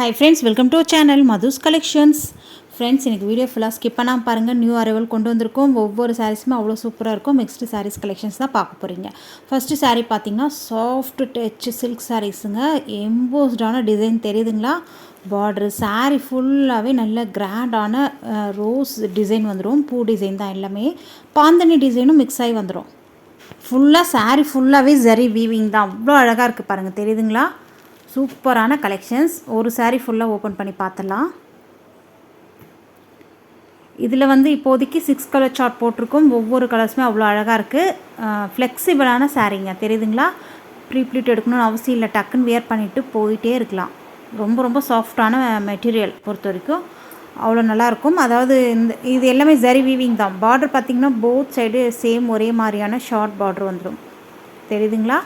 Hi friends, welcome to channel Madhu's collections. Friends, எனக்கு video ஃபுல்லாக skip பண்ணாமல் பாருங்கள். நியூ அரைவல் கொண்டு வந்திருக்கோம். ஒவ்வொரு சாரீஸுமே அவ்வளோ சூப்பராக இருக்கும். மிக்ஸ்டு சாரீஸ் கலெக்ஷன்ஸ் தான் பார்க்க போகிறீங்க. ஃபஸ்ட்டு சாரீ பார்த்திங்கன்னா சாஃப்ட் டச் சில்க் சாரீஸுங்க. எம்போஸ்டான டிசைன் தெரியுதுங்களா? பார்டரு சாரீ ஃபுல்லாகவே நல்ல கிராண்டான ரோஸ் டிசைன் வந்துடும். பூ டிசைன் தான் எல்லாமே. பாந்தனி டிசைனும் மிக்ஸ் ஆகி வந்துடும். ஃபுல்லாக சாரீ ஃபுல்லாகவே ஜரி வீவிங் தான். அவ்வளோ அழகாக இருக்குது பாருங்கள், தெரியுதுங்களா? சூப்பரான கலெக்ஷன்ஸ். ஒரு சாரீ ஃபுல்லாக ஓப்பன் பண்ணி பார்த்துடலாம். இதில் வந்து இப்போதைக்கு 6 கலர் சார்ட் போட்டிருக்கோம். ஒவ்வொரு கலர்ஸுமே அவ்வளோ அழகாக இருக்குது. ஃப்ளெக்சிபிளான சாரீங்க, தெரியுதுங்களா? ப்ளீட் எடுக்கணும்னு அவசியம் இல்லை. டக்குன்னு வியர் பண்ணிவிட்டு போயிட்டே இருக்கலாம். ரொம்ப ரொம்ப சாஃப்டான மெட்டீரியல் பொறுத்த வரைக்கும் அவ்வளோ நல்லாயிருக்கும். அதாவது இது எல்லாமே ஜரி வீவிங் தான். பார்டர் பார்த்திங்கன்னா போத் சைடு சேம் ஒரே மாதிரியான ஷார்ட் பார்டர் வந்துடும். தெரியுதுங்களா?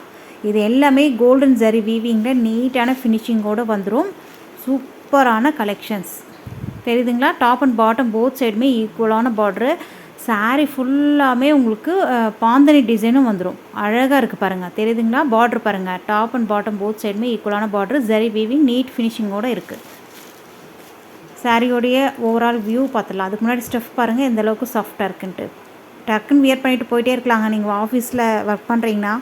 இது எல்லாமே கோல்டன் ஜரி வீவிங்கில் நீட்டான ஃபினிஷிங்கோடு வந்துடும். சூப்பரான கலெக்ஷன்ஸ், தெரியுதுங்களா? டாப் அண்ட் பாட்டம் போத் சைடுமே ஈக்குவலான பார்ட்ரு. சாரீ ஃபுல்லாமே உங்களுக்கு பாந்தனி டிசைனும் வந்துடும். அழகாக இருக்குது பாருங்கள், தெரியுதுங்களா? பார்ட்ரு பாருங்கள், டாப் அண்ட் பாட்டம் போத் சைடுமே ஈக்குவலான பார்ட்ரு. ஜரி வீவிங் நீட் ஃபினிஷிங்கோடு இருக்குது. சாரியோடைய ஓவரால் வியூ பார்த்துடலாம். அதுக்கு முன்னாடி ஸ்டஃப் பாருங்கள் எந்த அளவுக்கு சாஃப்டாக இருக்குன்ட்டு. டக்குன்னு வியர் பண்ணிவிட்டு போயிட்டே இருக்கலாங்க. நீங்கள் ஆஃபீஸில் ஒர்க் பண்ணுறீங்கன்னா,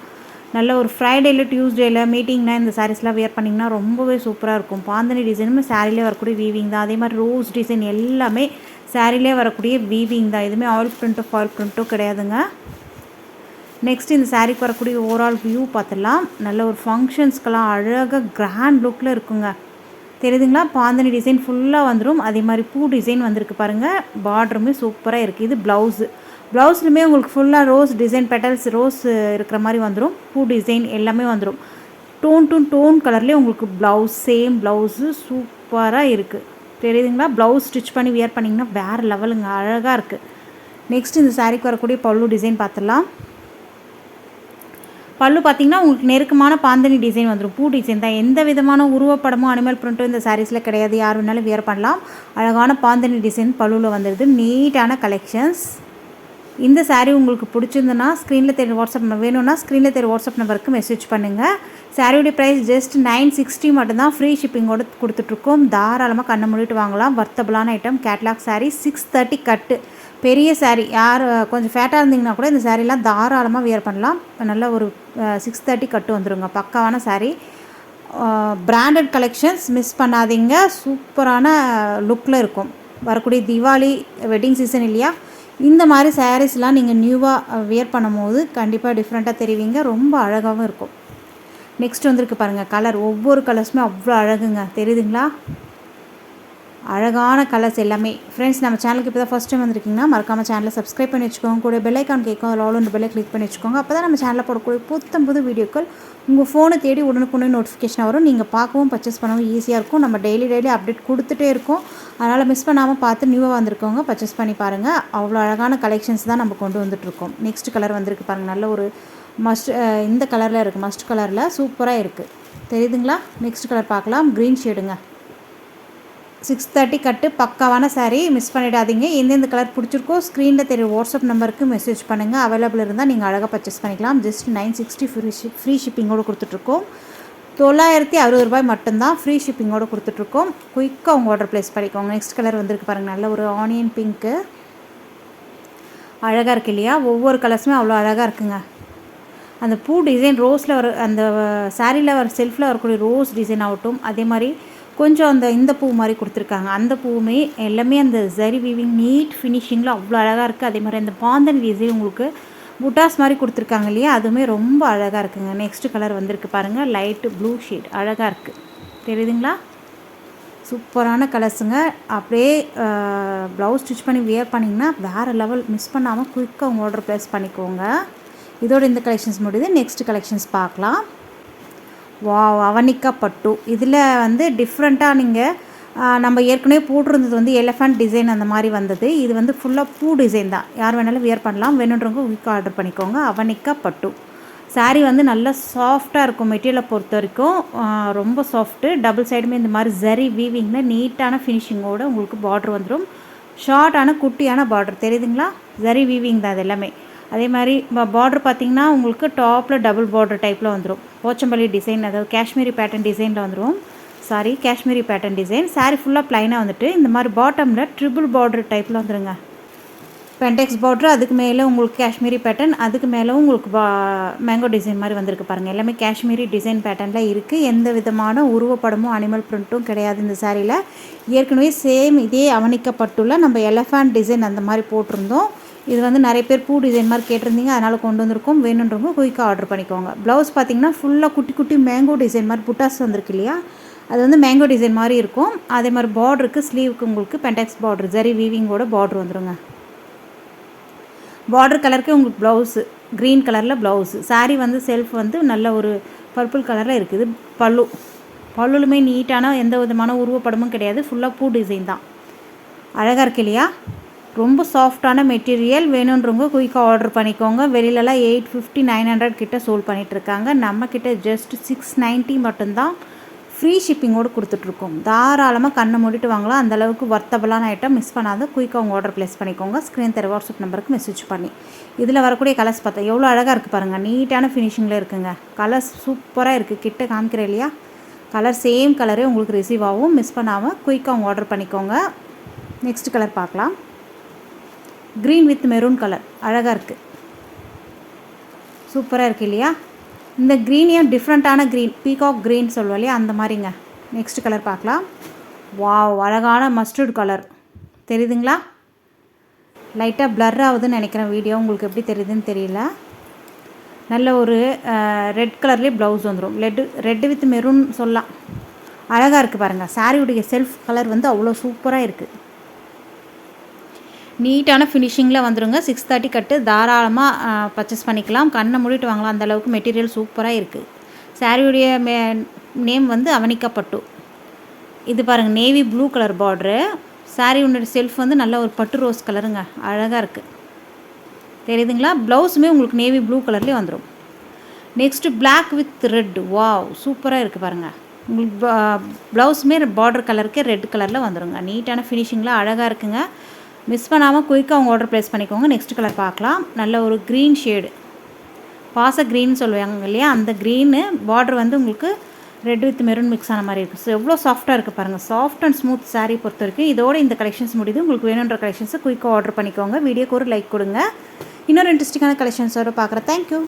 நல்ல ஒரு ஃப்ரைடேயில் டியூஸ்டேயில் மீட்டிங்னா இந்த சாரீஸ்லாம் வியர் பண்ணிங்கன்னா ரொம்பவே சூப்பராக இருக்கும். பாந்தனி டிசைனுமே சாரிலே வரக்கூடிய வீவிங் தான். அதே மாதிரி ரோஸ் டிசைன் எல்லாமே சாரிலே வரக்கூடிய வீவிங் தான். எதுவுமே ஆயில் ப்ரிண்ட்டோ ஃபாயில் ப்ரிண்ட்டோ கிடையாதுங்க. நெக்ஸ்ட் இந்த சாரீக்கு வரக்கூடிய ஓவரால் வியூ பார்த்துடலாம். நல்ல ஒரு ஃபங்க்ஷன்ஸ்க்கெல்லாம் அழகாக கிராண்ட் லுக்கில் இருக்குங்க. தெரியுதுங்களா? பாந்தனி டிசைன் ஃபுல்லாக வந்துடும். அதே மாதிரி பூ டிசைன் வந்திருக்கு பாருங்கள். பார்டருமே சூப்பராக இருக்குது. இது ப்ளவுஸ்லுமே உங்களுக்கு ஃபுல்லாக ரோஸ் டிசைன், பெட்டல்ஸ் ரோஸ் இருக்கிற மாதிரி வந்துடும். பூ டிசைன் எல்லாமே வந்துடும். டோன் டு டோன் கலர்லேயே உங்களுக்கு ப்ளவுஸ், சேம் ப்ளவுஸு சூப்பராக இருக்குது. தெரியுதுங்களா? ப்ளவுஸ் ஸ்டிச் பண்ணி வியர் பண்ணிங்கன்னா வேறு லெவலுங்க, அழகாக இருக்குது. நெக்ஸ்ட் இந்த சாரீக்கு வரக்கூடிய பல்லு டிசைன் பார்த்துடலாம். பல்லு பார்த்திங்கன்னா உங்களுக்கு நெருக்கமான பாந்தனி டிசைன் வந்துடும். பூ டிசைன் தான். எந்த விதமான உருவப்படமும் அனிமல் பிரிண்ட்டும் இந்த சாரீஸில் கிடையாது. யார் வேணாலும் வியர் பண்ணலாம். அழகான பாந்தனி டிசைன் பல்லுவில் வந்துடுது. நீட்டான கலெக்ஷன்ஸ். இந்த சாரீ உங்களுக்கு பிடிச்சிருந்துன்னா ஸ்க்ரீனில் தெரிய வாட்ஸ்அப் வேணும்னா ஸ்க்ரீனில் தெரிய வாட்ஸ்அப் நம்பருக்கு மெசேஜ் பண்ணுங்கள். சாரியோடைய ப்ரைஸ் ஜஸ்ட் 960 மட்டும்தான். ஃப்ரீ ஷிப்பிங்கோடு கொடுத்துட்ருக்கோம். தாராளமாக கண்ணை மூடிட்டு வாங்கலாம். வர்த்தபிளான ஐட்டம். கேட்லாக் சாரீ 630 கட்டு. பெரிய சாரீ, யார் கொஞ்சம் ஃபேட்டாக இருந்தீங்கன்னா கூட இந்த சாரீலாம் தாராளமாக வியர் பண்ணலாம். நல்ல ஒரு 630 கட்டு வந்துடுங்க. பக்காவான சாரீ. பிராண்டட் கலெக்ஷன்ஸ் மிஸ் பண்ணாதீங்க. சூப்பரான லுக்கில் இருக்கும். வரக்கூடிய தீபாவளி வெட்டிங் சீசன் இல்லையா? இந்த மாதிரி சாரீஸ்லாம் நீங்கள் நியூவாக வியர் பண்ணும் போது கண்டிப்பாக டிஃப்ரெண்ட்டாக தெரிவிங்க. ரொம்ப அழகாகவும் இருக்கும். நெக்ஸ்ட் வந்துருக்கு பாருங்கள் கலர். ஒவ்வொரு கலர்ஸுமே அவ்வளோ அழகுங்க, தெரியுதுங்களா? அழகான கலர்ஸ் எல்லாமே. ஃப்ரெண்ட்ஸ், நம்ம சேனலுக்கு இப்போ தான் ஃபஸ்ட் டைம் வந்திருக்கீங்கன்னா மறக்காமல் சேனலை சப்ஸ்கிரைப் பண்ணி வச்சுக்கோங்க. கூட பெல் ஐக்கான் கேட்கும், அதில் ஆல் ஒன்று பெல்லை கிளிக் பண்ணி வச்சுக்கோங்க. அப்போ தான் நம்ம சேனலில் போடக்கூடிய புது வீடியோக்கள் உங்கள் ஃபோனை தேடி உடனுக்குடனே நோட்டிஃபிகேஷன் வரும். நீங்கள் பார்க்கவும் பர்ச்சேஸ் பண்ணவும் ஈஸியாக இருக்கும். நம்ம டெய்லி அப்டேட் கொடுத்துட்டே இருக்கோம். அதனால் மிஸ் பண்ணாமல் பார்த்து நியூவாக வந்திருக்கவங்க பர்ச்சேஸ் பண்ணி பாருங்கள். அவ்வளோ அழகான கலெக்ஷன்ஸ் தான் நம்ம கொண்டு வந்துட்டுருக்கோம். நெக்ஸ்ட் கலர் வந்திருக்கு பாருங்கள். நல்ல ஒரு இந்த கலரில் இருக்குது. மஸ்ட் கலரில் சூப்பராக இருக்குது, தெரியுதுங்களா? நெக்ஸ்ட் கலர் பார்க்கலாம். க்ரீன் ஷேடுங்க. 630 கட்டு. பக்காவான சாரீ, மிஸ் பண்ணிடாதீங்க. எந்தெந்த கலர் பிடிச்சிருக்கோ ஸ்க்ரீனில் தெரிய வாட்ஸ்அப் நம்பருக்கு மெசேஜ் பண்ணுங்கள். அவைலபிள் இருந்தால் நீங்கள் அழகாக பர்ச்சேஸ் பண்ணிக்கலாம். ஜஸ்ட் 960 ஃப்ரீ ஷிப்பிங்கோடு கொடுத்துட்ருக்கோம். 960 ரூபாய் மட்டும்தான் ஃப்ரீ ஷிப்பிங்கோடு கொடுத்துட்ருக்கோம். குயிக்காக உங்கள் ஆர்டர் ப்ளேஸ் பண்ணிக்கோங்க. நெக்ஸ்ட் கலர் வந்திருக்கு பாருங்கள். நல்ல ஒரு ஆனியன் பிங்க்கு. அழகாக இருக்குது இல்லையா? ஒவ்வொரு கலர்ஸுமே அவ்வளோ அழகாக இருக்குங்க. அந்த பூ டிசைன் ரோஸில் வர அந்த சாரியில் வர செல்ஃபில் வரக்கூடிய ரோஸ் டிசைன் ஆகட்டும், அதே மாதிரி கொஞ்சம் இந்த பூ மாதிரி கொடுத்துருக்காங்க. அந்த பூவுமே எல்லாமே அந்த ஜரி வீவிங் நீட் ஃபினிஷிங்கில் அவ்வளோ அழகாக இருக்குது. அதே மாதிரி அந்த பாந்தனி டிசைன் உங்களுக்கு புட்டாஸ் மாதிரி கொடுத்துருக்காங்க இல்லையா? அதுவுமே ரொம்ப அழகாக இருக்குங்க. நெக்ஸ்ட் கலர் வந்திருக்கு பாருங்கள். Light blue shade. அழகாக இருக்குது, தெரியுதுங்களா? சூப்பரான கலர்ஸுங்க. அப்படியே ப்ளவுஸ் ஸ்டிச் பண்ணி வியர் பண்ணிங்கன்னா வேறு லெவல். மிஸ் பண்ணாமல் குயிக்காக உங்கள் ஆர்டர் ப்ளேஸ் பண்ணிக்கோங்க. இதோட இந்த கலெக்ஷன்ஸ் முடியுது. நெக்ஸ்ட் கலெக்ஷன்ஸ் பார்க்கலாம். அவனிக்கா பட்டு. இதில் டிஃப்ரெண்ட்டாக நீங்கள் நம்ம ஏற்கனவே போட்டிருந்தது எலிஃபண்ட் டிசைன் அந்த மாதிரி வந்தது. இது ஃபுல்லாக பூ டிசைன் தான். யார் வேணாலும் வியர் பண்ணலாம். வேணுன்றவங்க குயிக்காக ஆர்டர் பண்ணிக்கோங்க. அவனிக்கா பட்டு சாரீ நல்லா சாஃப்டாக இருக்கும். மெட்டீரியலை பொறுத்த வரைக்கும் ரொம்ப சாஃப்ட்டு. டபுள் சைடுமே இந்த மாதிரி ஜரி வீவிங்கில் நீட்டான ஃபினிஷிங்கோடு உங்களுக்கு பார்டர் வந்துடும். ஷார்ட்டான குட்டியான பார்டர், தெரியுதுங்களா? ஜரி வீவிங் தான் அது எல்லாமே. அதே மாதிரி பார்டர் பார்த்திங்கன்னா உங்களுக்கு டாப்பில் டபுள் பார்டர் டைப்பில் வந்துடும். போச்சம்பள்ளி டிசைன், அதாவது காஷ்மீரி பேட்டர்ன் டிசைனில் வந்துடும். Sorry Kashmiri pattern design. Sari ஃபுல்லாக ப்ளைனாக வந்துட்டு இந்த மாதிரி பாட்டமில் ட்ரிபிள் பார்டர் டைப்பில் வந்துடுங்க. பென்டெக்ஸ் பார்ட்ரு, அதுக்கு மேலே உங்களுக்கு காஷ்மீரி பேட்டர்ன், அதுக்கு மேலே உங்களுக்கு மேங்கோ டிசைன் மாதிரி வந்திருக்கு பாருங்கள். எல்லாமே காஷ்மீரி டிசைன் பேட்டர்னில் இருக்குது. எந்த விதமான உருவப்படமும் அனிமல் பிரிண்ட்டும் கிடையாது இந்த சாரியில். ஏற்கனவே சேம் இதே அவனிக்கப்பட்டுள்ள நம்ம எலஃபேண்ட் டிசைன் அந்த மாதிரி போட்டிருந்தோம். இது வந்து நிறைய பேர் பூ டிசைன் மாதிரி கேட்டிருந்தீங்க, அதனால் கொண்டு வந்திருக்கோம். வேணுன்றவங்க குயிக்காக ஆர்டர் பண்ணிக்கோங்க. ப்ளவுஸ் பார்த்திங்கன்னா ஃபுல்லாக குட்டி குட்டி மேங்கோ டிசைன் மாதிரி புட்டாஸ் வந்திருக்கு இல்லையா, அது வந்து மேங்கோ டிசைன் மாதிரி இருக்கும். அதே மாதிரி பார்டருக்கு ஸ்லீவுக்கு உங்களுக்கு பென்டெக்ஸ் பார்டர் ஜரி வீவிங்கோட பார்டர் வந்துடுங்க. பார்டர் கலருக்கு உங்களுக்கு ப்ளவுஸு க்ரீன் கலரில் ப்ளவுஸு. சாரீ வந்து செல்ஃப் வந்து நல்ல ஒரு பர்பிள் கலரில் இருக்குது. பல்லுலுமே நீட்டான எந்த விதமான உருவப்படமும் கிடையாது. ஃபுல்லாக பூ டிசைன் தான். அழகாக இருக்கு இல்லையா? ரொம்ப சாஃப்டான மெட்டீரியல். வேணுன்றவங்க குயிக்காக ஆர்டர் பண்ணிக்கோங்க. வெளியிலலாம் 850 900 கிட்ட சோல்ட் பண்ணிகிட்ருக்காங்க. நம்மக்கிட்ட ஜஸ்ட் 690 மட்டும்தான் ஃப்ரீ ஷிப்பிங்கோடு கொடுத்துட்ருக்கோம். தாராளமாக கண்ணை மூடிட்டு வாங்கலாம். அந்தளவுக்கு வர்த்தபலான ஐட்டம். மிஸ் பண்ணாத குயிக்காக உங்கள் ஆர்டர் ப்ளேஸ் பண்ணிக்கோங்க. ஸ்க்ரீன் தர வாட்ஸ்அப் நம்பருக்கு மெசேஜ் பண்ணி. இதில் வரக்கூடிய கலர்ஸ் பார்த்தா எவ்வளோ அழகாக இருக்குது பாருங்கள். நீட்டான ஃபினிஷிங்கில் இருக்குங்க. கலர்ஸ் சூப்பராக இருக்குது. கிட்ட காமிக்கிறேன் இல்லையா, கலர் சேம் கலரே உங்களுக்கு ரிசீவ் ஆகும். மிஸ் பண்ணாமல் குயிக்காக உங்கள் ஆர்டர் பண்ணிக்கோங்க. நெக்ஸ்ட் கலர் பார்க்கலாம். க்ரீன் வித் மெரூன் கலர் அழகாக இருக்குது. சூப்பராக இருக்குது இல்லையா? இந்த க்ரீனையும் டிஃப்ரெண்ட்டான க்ரீன், பீகாக் க்ரீன் சொல்லுவோம் இல்லையா, அந்த மாதிரிங்க. நெக்ஸ்ட் கலர் பார்க்கலாம். வாவ், அழகான மஸ்டர்ட் கலர் தெரியுதுங்களா? லைட்டாக ப்ளர் ஆகுதுன்னு நினைக்கிறேன் வீடியோ, உங்களுக்கு எப்படி தெரியுதுன்னு தெரியல. நல்ல ஒரு ரெட் கலர்லேயே ப்ளவுஸ் வந்துடும். ரெட்டு வித் மெரூன் சொல்லலாம். அழகாக இருக்குது பாருங்கள். சாரியுடைய செல்ஃப் கலர் வந்து அவ்வளோ சூப்பராக இருக்குது. நீட்டான ஃபினிஷிங்கில் வந்துடுங்க. 630 கட்டு தாராளமாக பர்ச்சேஸ் பண்ணிக்கலாம். கண்ணை மூடிட்டு வாங்கலாம். அந்தளவுக்கு மெட்டீரியல் சூப்பராக இருக்குது. சாரியுடைய நேம் வந்து அவனிக்கப்பட்டு. இது பாருங்கள், நேவி ப்ளூ கலர் பார்ட்ரு. சாரியுடைய செல்ஃப் வந்து நல்ல ஒரு பட்டு ரோஸ் கலருங்க. அழகாக இருக்குது. தெரியுதுங்களா? ப்ளவுஸுமே உங்களுக்கு நேவி ப்ளூ கலர்லேயே வந்துடும். Next black with red. Wow, சூப்பராக இருக்குது பாருங்கள். உங்களுக்கு ப்ளவுஸுமே பார்டர் கலருக்கு ரெட் கலரில் வந்துடுங்க. நீட்டான ஃபினிஷிங்கில் அழகாக இருக்குங்க. மிஸ் பண்ணாமல் குயிக்காக உங்கள் ஆர்டர் ப்ளேஸ் பண்ணிக்கோங்க. நெக்ஸ்ட் கலர் பார்க்கலாம். நல்ல ஒரு க்ரீன் ஷேடு, பாச க்ரீன் சொல்லுவாங்க இல்லையா, அந்த க்ரீனு பார்டர் வந்து உங்களுக்கு ரெட் வித் மெரூன் மிக்ஸ் ஆன மாதிரி இருக்குது. ஸோ எவ்வளோ சாஃப்ட்டாக இருக்குது பாருங்கள். சாஃப்ட் அண்ட் ஸ்மூத் சாரீ பொறுத்த வரைக்கும் இதோட இந்த கலெக்ஷன்ஸ் முடியுது. உங்களுக்கு வேணுன்ற கலெக்ஷன்ஸை குயிக்காக ஆர்டர் பண்ணிக்கோங்க. வீடியோக்கு ஒரு லைக் கொடுங்க. இன்னொரு இன்ட்ரெஸ்டிங்கான கலெக்ஷன்ஸோடு பார்க்குறேன். தேங்க்யூ.